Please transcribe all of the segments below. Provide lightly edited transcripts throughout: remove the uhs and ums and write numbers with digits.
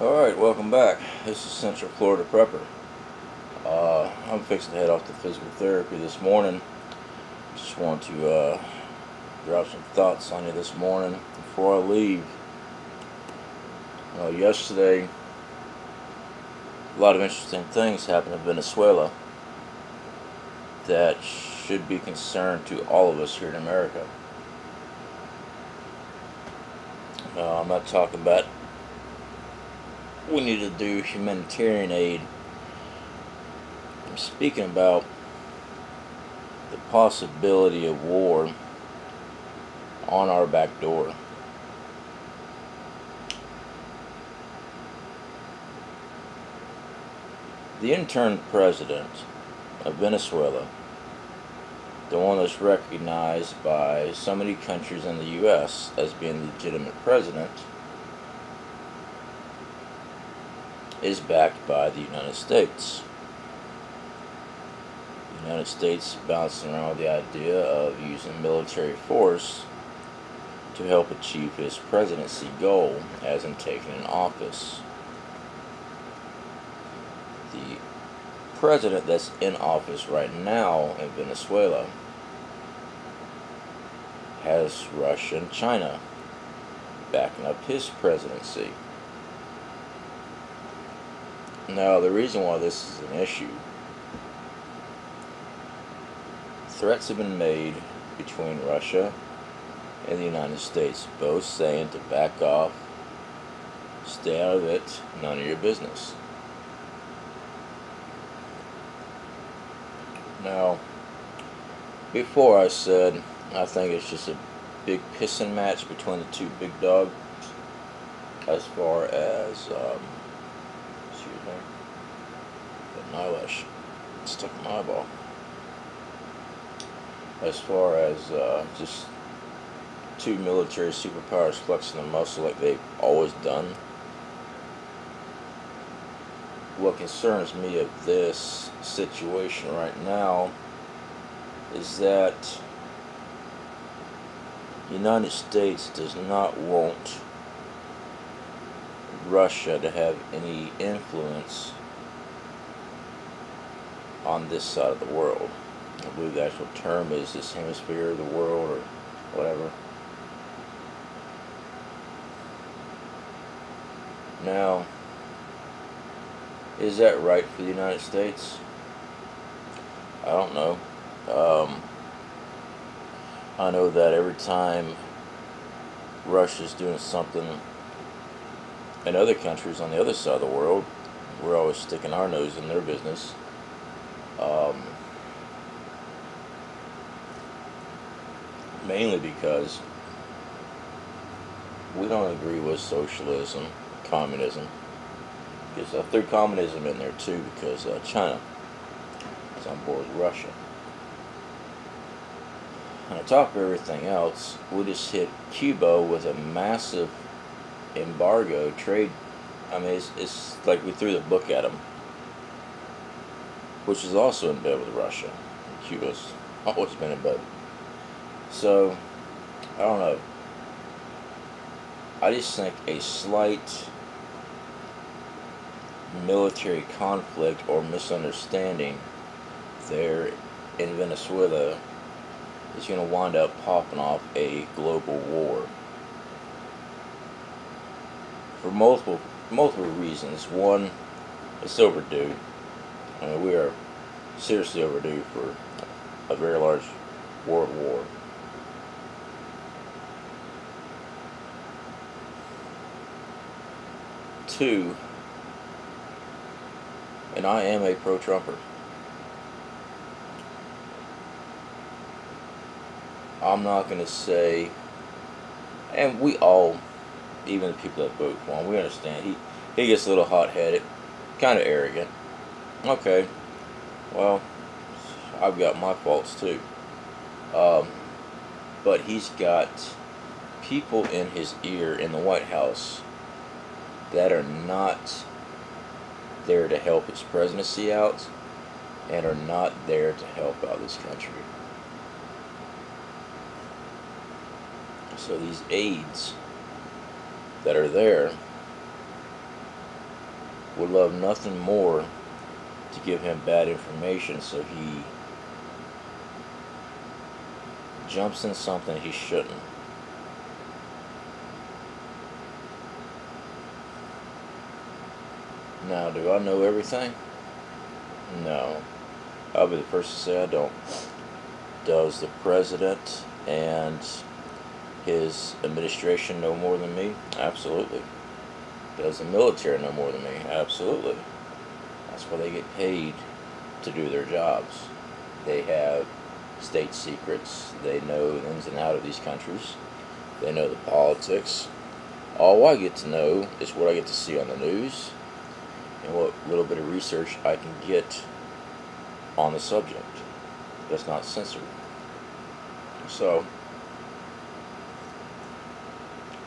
Alright, welcome back. This is Central Florida Prepper. I'm fixing to head off to physical therapy this morning. Just want to drop some thoughts on you this morning before I leave. Yesterday, a lot of interesting things happened in Venezuela that should be concerned to all of us here in America. I'm not talking about we need to do humanitarian aid. I'm speaking about the possibility of war on our back door. The interim president of Venezuela, the one that's recognized by so many countries in the U.S. as being the legitimate president, is backed by the United States. The United States bouncing around with the idea of using military force to help achieve his presidency goal as in taking an office. The president that's in office right now in Venezuela has Russia and China backing up his presidency. Now, the reason why this is an issue, threats have been made between Russia and the United States, both saying to back off, stay out of it, none of your business. Now, before I said, I think it's just a big pissing match between the two big dogs as far as, an eyelash stuck in my eyeball. As far as just two military superpowers flexing their muscle like they've always done. What concerns me of this situation right now is that the United States does not want Russia to have any influence on this side of the world. I believe the actual term is this hemisphere of the world or whatever. Now, is that right for the United States? I don't know. I know that every time Russia's doing something in other countries on the other side of the world, we're always sticking our nose in their business. Mainly because we don't agree with socialism, communism. Because I threw communism in there too because China is on board with Russia. And on top of everything else, we just hit Cuba with a massive embargo trade. I mean, it's like we threw the book at them, which is also in bed with Russia. Cuba's always been in bed. So, I don't know. I just think a slight military conflict or misunderstanding there in Venezuela is going to wind up popping off a global war. For multiple reasons. One, it's overdue. I mean, we are seriously overdue for a very large world war. Two, and I am a pro-Trumper. I'm not going to say, and we all, even the people that vote for him, we understand he gets a little hot-headed, kind of arrogant. Okay, well, I've got my faults too. But he's got people in his ear in the White House that are not there to help his presidency out and are not there to help out this country. So these aides that are there would love nothing more to give him bad information, so he jumps in something he shouldn't. Now, do I know everything? No. I'll be the first to say I don't. Does the president and his administration know more than me? Absolutely. Does the military know more than me? Absolutely. That's why they get paid to do their jobs. They have state secrets. They know the ins and outs of these countries. They know the politics. All I get to know is what I get to see on the news and what little bit of research I can get on the subject that's not censored. So,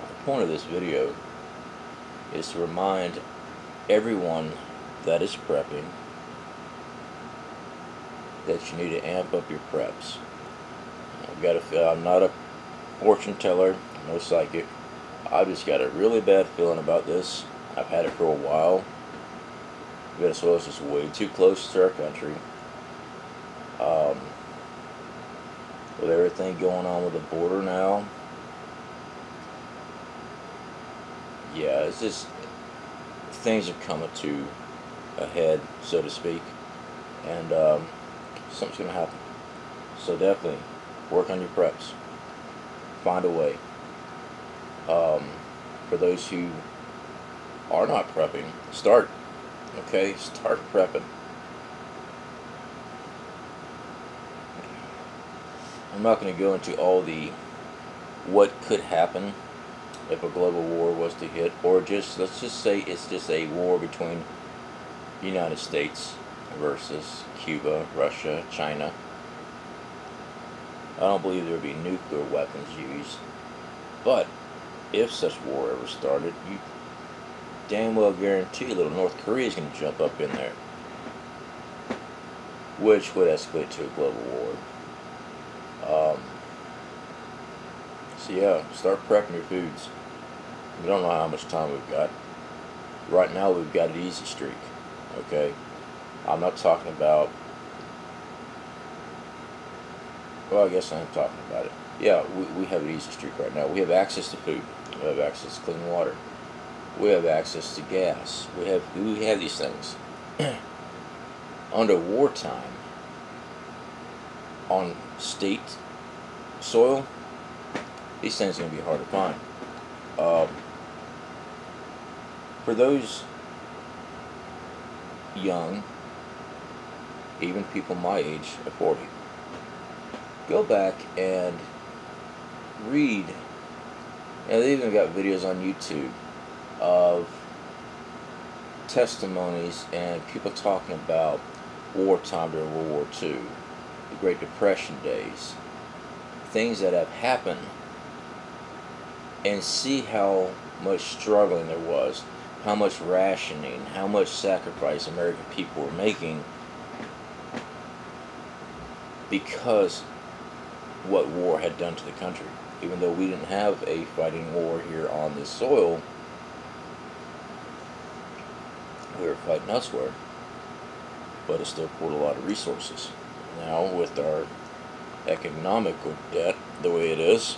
the point of this video is to remind everyone that is prepping that you need to amp up your preps. I'm not a fortune teller, no psychic. I've just got a really bad feeling about this. I've had it for a while. Venezuela is just way too close to our country. With everything going on with the border now, yeah, it's just things are coming to a head, so to speak, and something's going to happen. So definitely work on your preps. Find a way. For those who are not prepping, start. Okay, start prepping. I'm not going to go into all the what could happen if a global war was to hit, or just let's just say it's just a war between the United States versus Cuba, Russia, China. I don't believe there would be nuclear weapons used, but if such war ever started, you damn well guarantee little North Korea is going to jump up in there, which would escalate to a global war. So yeah, start prepping your foods. We don't know how much time we've got. Right now we've got an easy streak, okay? I'm not talking about, well, I guess I am talking about it. Yeah, we have an easy streak right now. We have access to food. We have access to clean water. We have access to gas. We have these things. Under wartime, on state soil, these things are going to be hard to find. For those young, even people my age at 40, go back and read. And they even got videos on YouTube of testimonies and people talking about wartime during World War II, the Great Depression days, things that have happened, and see how much struggling there was, how much rationing, how much sacrifice American people were making because what war had done to the country. Even though we didn't have a fighting war here on this soil, we were fighting elsewhere, but it still pulled a lot of resources. Now, with our economical debt the way it is,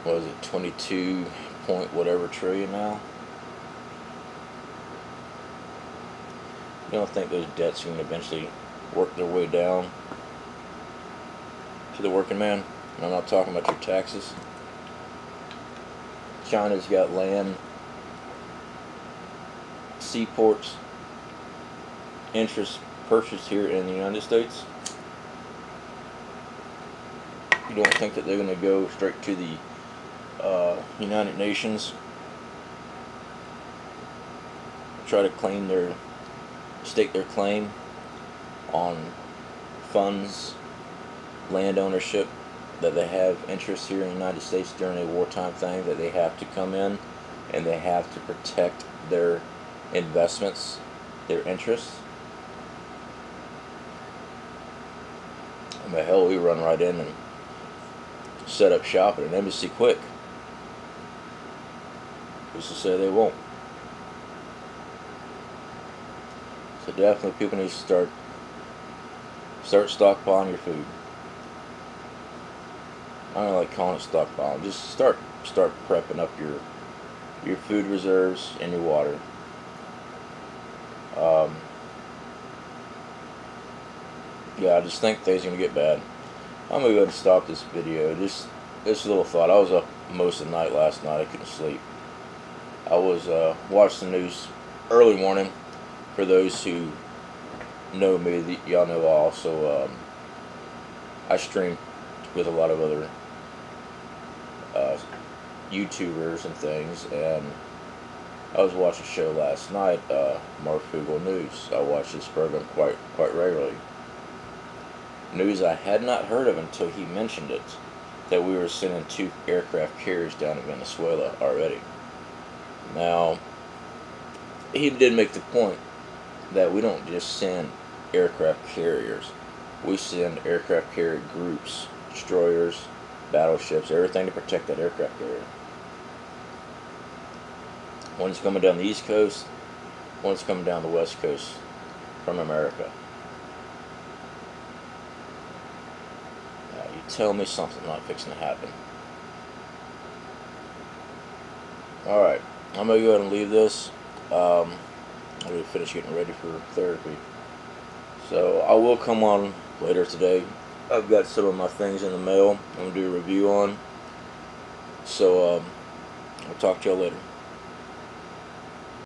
what is it, 22 point whatever trillion now? You don't think those debts are going to eventually work their way down to the working man? And I'm not talking about your taxes. China's got land, seaports, interest purchased here in the United States. You don't think that they're going to go straight to the United Nations, try to stake their claim on funds, land ownership, that they have interest here in the United States during a wartime thing, that they have to come in and they have to protect their investments, their interests? And the hell, we run right in and set up shop at an embassy quick. who's to say they won't? So definitely people need to start stockpiling your food. I don't like calling it stockpiling. Just start prepping up your food reserves and your water. Yeah, I just think things are gonna get bad. I'm gonna go ahead and stop this video. Just this little thought. I was up most of the night last night. I couldn't sleep. I was watching the news early morning. For those who know me, y'all know also I stream with a lot of other YouTubers and things, and I was watching a show last night, Marfugal News. I watch this program quite regularly. News I had not heard of until he mentioned it, that we were sending 2 aircraft carriers down to Venezuela already. Now, he did make the point that we don't just send aircraft carriers. We send aircraft carrier groups, destroyers, battleships, everything to protect that aircraft carrier. One's coming down the East Coast, one's coming down the West Coast from America. Now, you tell me something's not fixing to happen. Alright, I'm going to go ahead and leave this. I'm going to finish getting ready for therapy. So I will come on later today. I've got some of my things in the mail I'm going to do a review on. So I'll talk to y'all later.